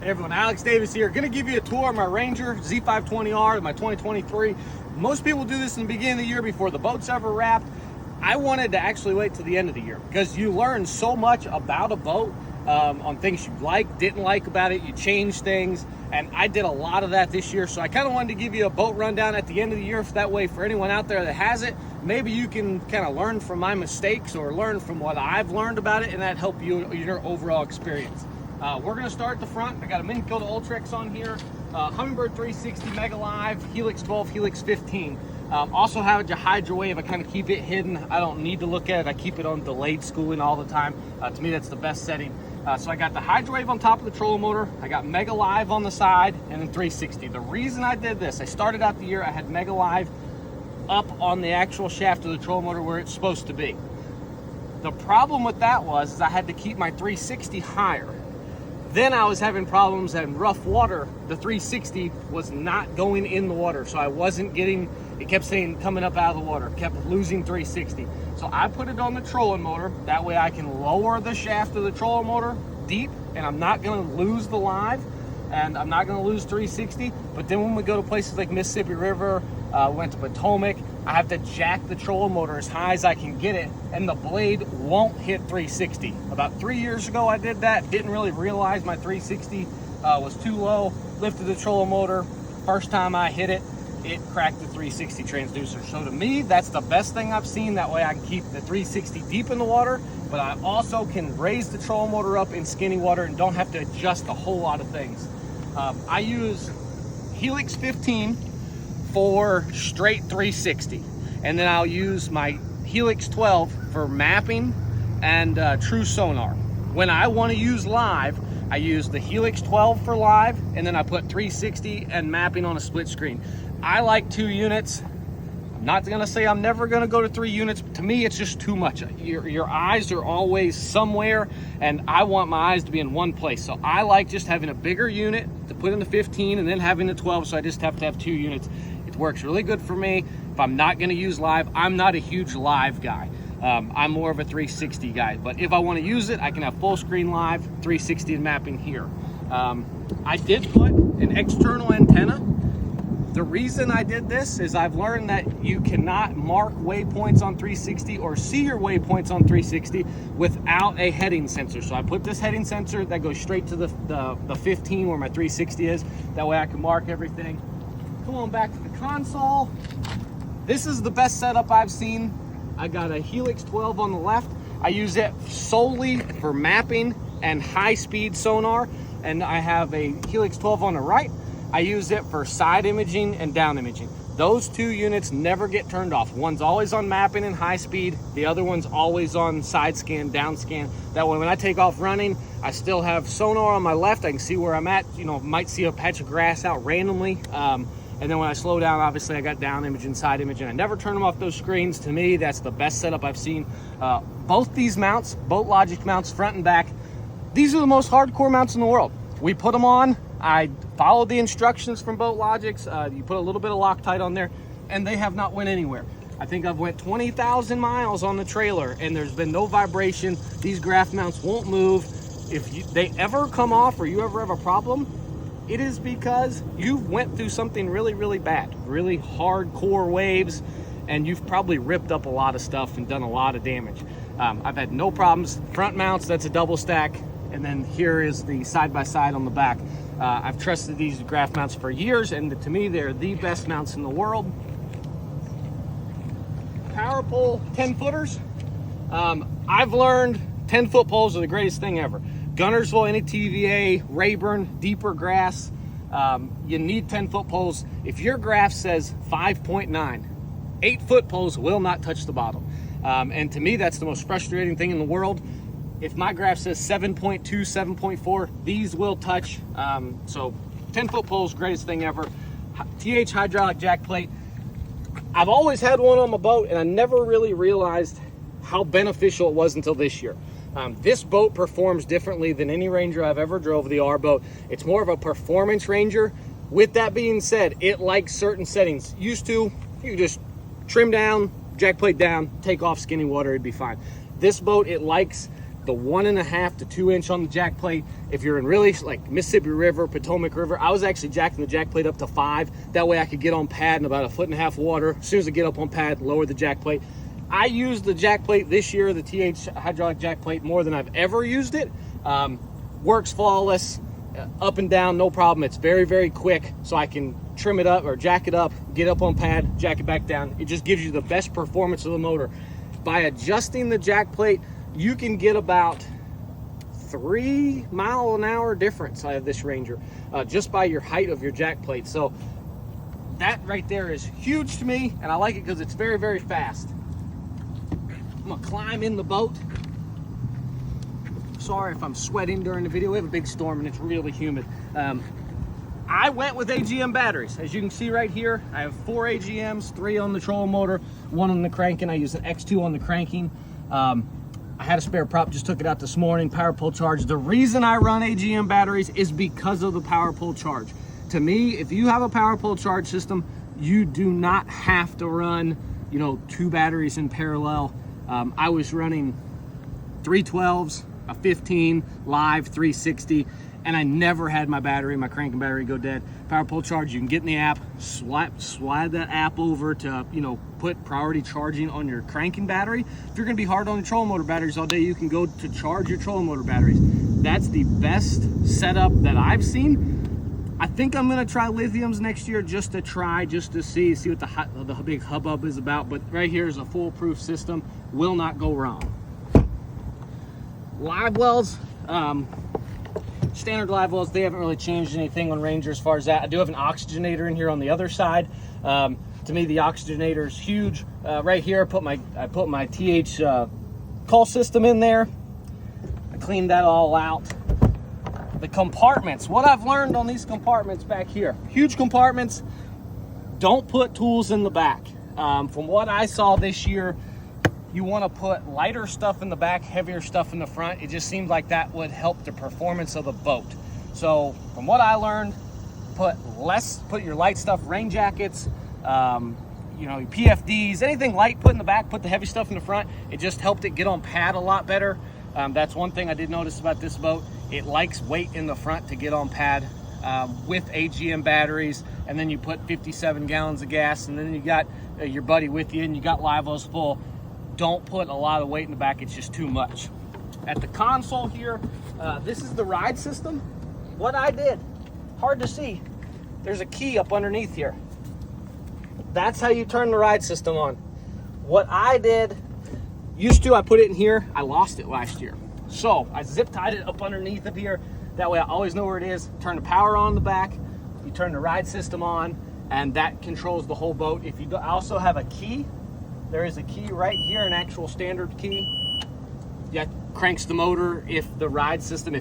Hey everyone, Alex Davis here. Gonna give you a tour of my Ranger Z520R, my 2023. Most people do this in the beginning of the year before the boat's ever wrapped. I wanted to actually wait till the end of the year because you learn so much about a boat, on things you like, didn't like about it, you change things, and I did a lot of that this year. So I kind of wanted to give you a boat rundown at the end of the year, so that way for anyone out there that has it, maybe you can kind of learn from my mistakes or learn from what I've learned about it, and that help you your overall experience. We're gonna start at the front. I got a Mini Kota Ultrex on here, Humminbird 360 Mega Live, Helix 12, Helix 15. Also have a hydro wave. I kind of keep it hidden. I don't need to look at it. I keep it on delayed schooling all the time. To me, that's the best setting. So I got the hydro wave on top of the trolling motor. I got Mega Live on the side, and then 360. The reason I did this, I started out the year, I had Mega Live up on the actual shaft of the trolling motor where it's supposed to be. The problem with that was I had to keep my 360 higher. Then I was having problems in rough water. The 360 was not going in the water, so I wasn't getting, it kept saying coming up out of the water, kept losing 360. So I put it on the trolling motor. That way I can lower the shaft of the trolling motor deep, and I'm not gonna lose the live, and I'm not gonna lose 360. But then when we go to places like Mississippi River, went to Potomac, I have to jack the trolling motor as high as I can get it, and the blade won't hit 360. About 3 years ago I did that, didn't really realize my 360 was too low, lifted the trolling motor, first time I hit it, it cracked the 360 transducer. So to me, that's the best thing I've seen. That way I can keep the 360 deep in the water, but I also can raise the trolling motor up in skinny water and don't have to adjust a whole lot of things. I use Helix 15 for straight 360, and then I'll use my Helix 12 for mapping and true sonar. When I want to use live, I use the Helix 12 for live, and then I put 360 and mapping on a split screen. I like 2 units. I'm not gonna say I'm never gonna go to 3 units. To me, it's just too much. Your eyes are always somewhere, and I want my eyes to be in one place. So I like just having a bigger unit to put in the 15 and then having the 12, so I just have to have 2 units. It works really good for me. If I'm not gonna use live, I'm not a huge live guy. I'm more of a 360 guy, but if I wanna use it, I can have full screen live, 360 and mapping here. I did put an external antenna. The reason I did this is I've learned that you cannot mark waypoints on 360 or see your waypoints on 360 without a heading sensor. So I put this heading sensor that goes straight to the 15 where my 360 is. That way I can mark everything. Come on back to the console. This is the best setup I've seen. I got a Helix 12 on the left. I use it solely for mapping and high-speed sonar, and I have a Helix 12 on the right. I use it for side imaging and down imaging. Those 2 units never get turned off. One's always on mapping and high speed. The other one's always on side scan, down scan. That way when I take off running, I still have sonar on my left. I can see where I'm at. You know, might see a patch of grass out randomly. And then when I slow down, obviously I got down imaging, side imaging. I never turn them off those screens. To me, that's the best setup I've seen. Both these mounts, Boat Logic mounts, front and back, these are the most hardcore mounts in the world. We put them on. I followed the instructions from Boat Logics. You put a little bit of Loctite on there, and they have not went anywhere. I think I've went 20,000 miles on the trailer, and there's been no vibration. These graph mounts won't move. If they ever come off or you ever have a problem, it is because you've went through something really, really bad, really hardcore waves, and you've probably ripped up a lot of stuff and done a lot of damage. I've had no problems. Front mounts, that's a double stack, and then here is the side-by-side on the back. I've trusted these graph mounts for years, and to me, they're the best mounts in the world. Power pole 10-footers. I've learned 10-foot poles are the greatest thing ever. Gunnersville, NTVA, Rayburn, deeper grass. You need 10-foot poles. If your graph says 5.9, 8-foot poles will not touch the bottom. And to me, that's the most frustrating thing in the world. If my graph says 7.2, 7.4, these will touch. So 10-foot poles, greatest thing ever. TH hydraulic jack plate. I've always had one on my boat, and I never really realized how beneficial it was until this year. This boat performs differently than any Ranger I've ever drove, the R boat. It's more of a performance Ranger. With that being said, it likes certain settings. Used to, you just trim down, jack plate down, take off skinny water, it'd be fine. This boat, it likes the 1.5 to 2 inch on the jack plate. If you're in really like Mississippi River, Potomac River, I was actually jacking the jack plate up to 5. That way I could get on pad in about 1.5 foot water. As soon as I get up on pad, lower the jack plate. I used the jack plate this year, the TH hydraulic jack plate, more than I've ever used it. Works flawless, up and down, no problem. It's very, very quick, so I can trim it up or jack it up, get up on pad, jack it back down. It just gives you the best performance of the motor. By adjusting the jack plate, you can get about 3 mile-an-hour difference out of this Ranger, just by your height of your jack plate. So that right there is huge to me, and I like it because it's very, very fast. I'm gonna climb in the boat. Sorry if I'm sweating during the video. We have a big storm and it's really humid. I went with AGM batteries. As you can see right here, I have 4 AGMs, 3 on the trolling motor, 1 on the cranking. I use an X2 on the cranking. I had a spare prop, just took it out this morning, power pull charge. The reason I run AGM batteries is because of the power pull charge. To me, if you have a power pull charge system, you do not have to run, 2 batteries in parallel. I was running 312s, a 15, live 360, and I never had my cranking battery go dead. Power pull charge, you can get in the app, slide that app over to, put priority charging on your cranking battery. If you're gonna be hard on your trolling motor batteries all day, you can go to charge your trolling motor batteries. That's the best setup that I've seen. I think I'm gonna try lithiums next year just to see what the big hubbub is about. But right here is a foolproof system, will not go wrong. Live wells, standard live wells, they haven't really changed anything on Ranger as far as that. I do have an oxygenator in here on the other side. To me, the oxygenator is huge. Right here, I put my TH call system in there. I cleaned that all out. The compartments, what I've learned on these compartments back here, huge compartments, don't put tools in the back. From what I saw this year, you want to put lighter stuff in the back, heavier stuff in the front. It just seemed like that would help the performance of the boat. So from what I learned, put your light stuff, rain jackets, your PFDs, anything light, put in the back, put the heavy stuff in the front. It just helped it get on pad a lot better. That's one thing I did notice about this boat. It likes weight in the front to get on pad with AGM batteries. And then you put 57 gallons of gas, and then you got your buddy with you, and you got live wells full. Don't put a lot of weight in the back, it's just too much. At the console here, this is the ride system. What I did, hard to see, there's a key up underneath here. That's how you turn the ride system on. What I did, I put it in here, I lost it last year. So I zip tied it up underneath of here. That way I always know where it is. Turn the power on the back, you turn the ride system on, and that controls the whole boat. I also have a key. There is a key right here, an actual standard key. That cranks the motor. If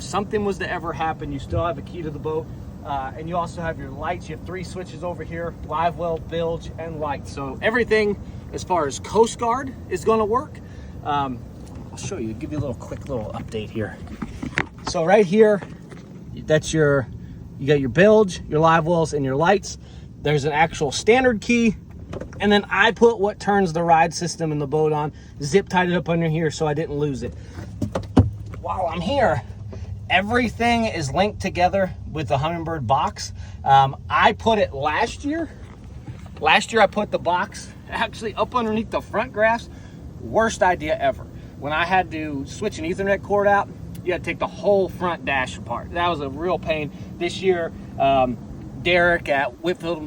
something was to ever happen, you still have a key to the boat. And you also have your lights. You have 3 switches over here, live well, bilge, and lights. So everything as far as Coast Guard is gonna work. I'll show you, give you a quick little update here. So right here, you got your bilge, your live wells, and your lights. There's an actual standard key. And then I put what turns the ride system in the boat on, zip tied it up under here so I didn't lose it. While I'm here, everything is linked together with the Humminbird box. I put it last year. Last year I put the box actually up underneath the front graphs. Worst idea ever. When I had to switch an Ethernet cord out, you had to take the whole front dash apart. That was a real pain. This year, Derek at Whitfield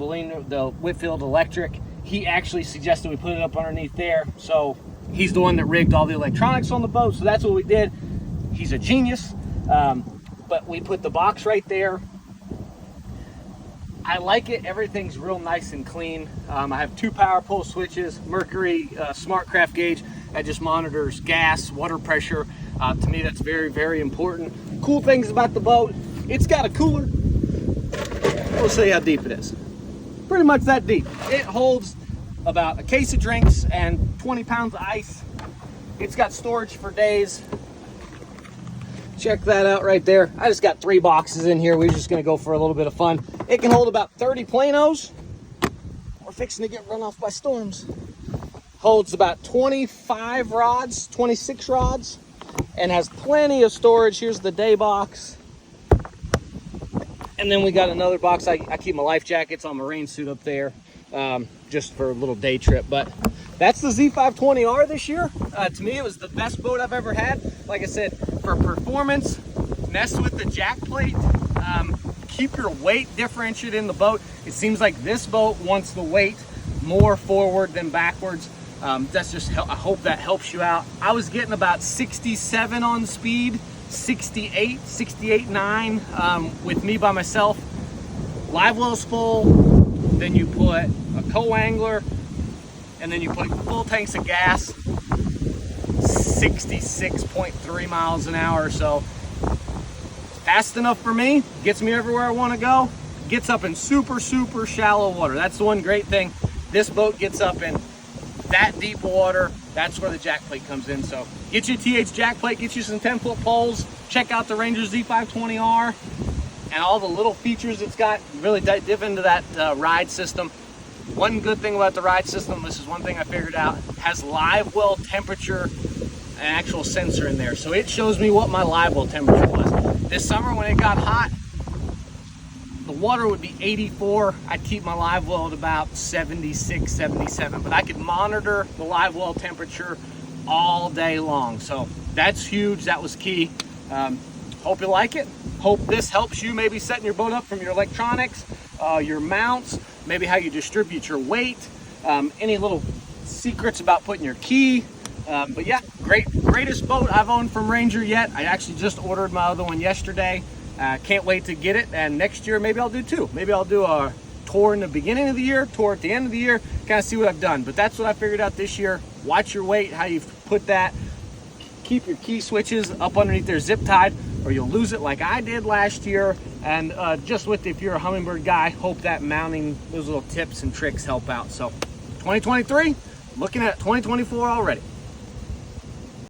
Electric, he actually suggested we put it up underneath there. So he's the one that rigged all the electronics on the boat. So that's what we did. He's a genius. But we put the box right there. I like it. Everything's real nice and clean. I have 2 power pull switches, Mercury SmartCraft gauge that just monitors gas, water pressure. To me, that's very, very important. Cool things about the boat, it's got a cooler. We'll show you how deep it is. Pretty much that deep. It holds about a case of drinks and 20 pounds of ice. It's got storage for days. Check that out right there. I just got 3 boxes in here. We're just gonna go for a little bit of fun. It can hold about 30 planos. We're fixing to get run off by storms. Holds about 25 rods, 26 rods. and has plenty of storage. Here's the day box. And then we got another box. I keep my life jackets on my rain suit up there, just for a little day trip. But that's the Z520R this year. To me, it was the best boat I've ever had. Like I said, for performance, mess with the jack plate, keep your weight differentiated in the boat. It seems like this boat wants the weight more forward than backwards. That's just, I hope that helps you out. I was getting about 67 on speed, 68.9 with me by myself. Live well's full, then you put a co-angler, and then you put full tanks of gas, 66.3 miles an hour. So fast enough for me, gets me everywhere I want to go, gets up in super shallow water. That's the one great thing. This boat gets up in that deep water. That's where the jack plate comes in. So get you a TH jack plate, get you some 10-foot poles, check out the Ranger Z520R and all the little features it's got. Really dive into that ride system. One good thing about the ride system, this is one thing I figured out, has live well temperature, an actual sensor in there. So it shows me what my live well temperature was. This summer when it got hot, the water would be 84. I'd keep my live well at about 76, 77, but I could monitor the live well temperature all day long. So that's huge, that was key. Hope you like it. Hope this helps you maybe setting your boat up from your electronics, your mounts, maybe how you distribute your weight, any little secrets about putting your key. But yeah, greatest boat I've owned from Ranger yet. I actually just ordered my other one yesterday. Can't wait to get it, and next year maybe I'll do two. Maybe I'll do a tour in the beginning of the year, tour at the end of the year, kind of see what I've done. But that's what I figured out this year. Watch your weight, how you put that. Keep your key switches up underneath their zip tied, or you'll lose it like I did last year. And just with, if you're a Humminbird guy, hope that mounting, those little tips and tricks help out. So 2023, looking at 2024 already.